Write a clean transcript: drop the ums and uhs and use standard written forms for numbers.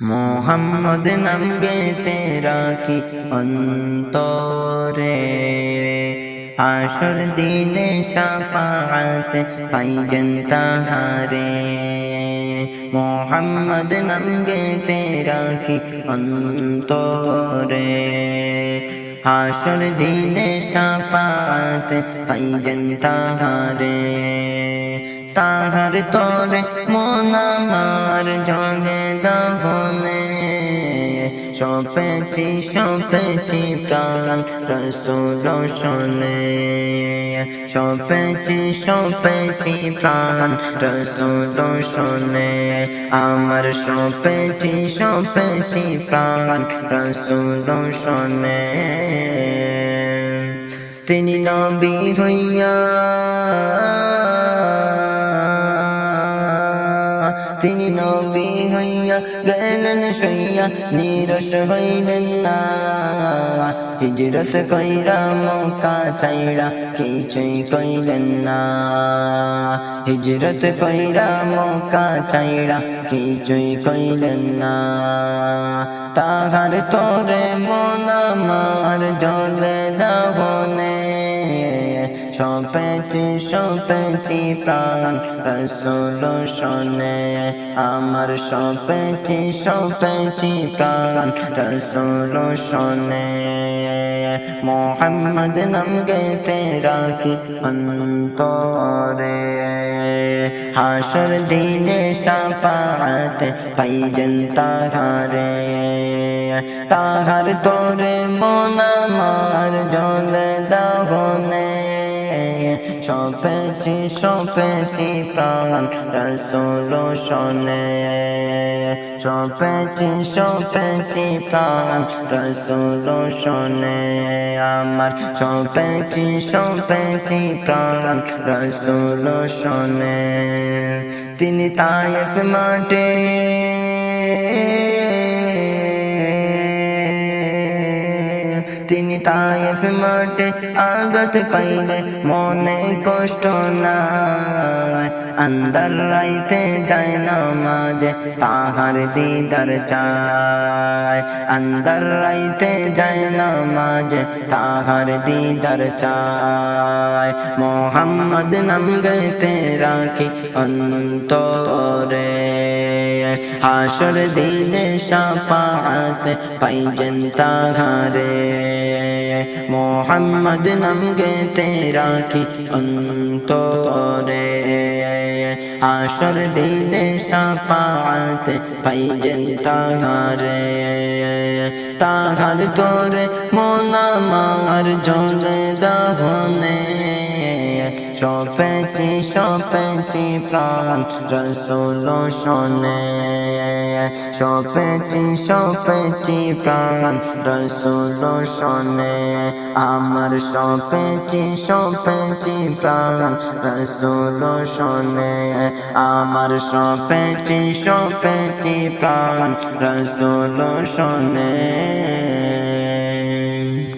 मोहम्मद नाम गेते राखी अंतरे आशुर दिने शफाअत पाई जनता हारे मोहम्मद नाम गेते राखी अंतरे आशुर दिने शफाअत पाई जनता हारे ताहर तोरे मोनामार जगे दहने शोपेची प्राण रसूल शोने शोपेची प्राण रसूल शोने आमर शोपेची प्राण रसूल शोने तिनी नबी हইয়া তিনি নবী হইয়া গেলেন সইয়া নিরস হইলেন না হিজরত কইরা মক্কা চাইরা কিছুই কইলেন না হিজরত কইরা মক্কা চাইরা কিছুই কইলেন না তাহার তোরে মন আমার জ্বলে দহনে শোপেছি প্রাণ রসূল শোনে আমার শোপেছি প্রাণ রসূল শোনে মোহাম্মদ নাম গেতে রাখি অন্তরে হাসর দিনে শাফাআত পাই जनता হারে তাহার তোরে মন আমার জ্বলে দহনে শোপেছি প্রাণ রসূল শোনে শোপেছি প্রাণ রসূল শোনে আমার শোপেছি প্রাণ রসূল শোনে তিনি তায়েফ মাঠে তিনি তায়েফ মাঠে আঘাত পাইলে মনে কষ্ট নাই আন্দার রাইতে যায় নামাজে তাহার দিদার চায় আন্দার রাইতে যায় নামাজে তাহার দিদার চায় মোহাম্মদ নাম গেতে রাখি অন্তরে হাসর দিনে শাফাআত পাই जनता হারে মোহাম্মদ নাম গেতে রাখি অন্তরে হাসর দিনে শাফাআত পাই जनता হারে তাহার তোরে মন আমার জ্বলে দহনে শোপেছি প্রাণ রসূল শোনে শোপেছি প্রাণ রসূল শোনে আমার শোপেছি প্রাণ রসূল শোনে আমার শোপেছি প্রাণ রসূল শোনে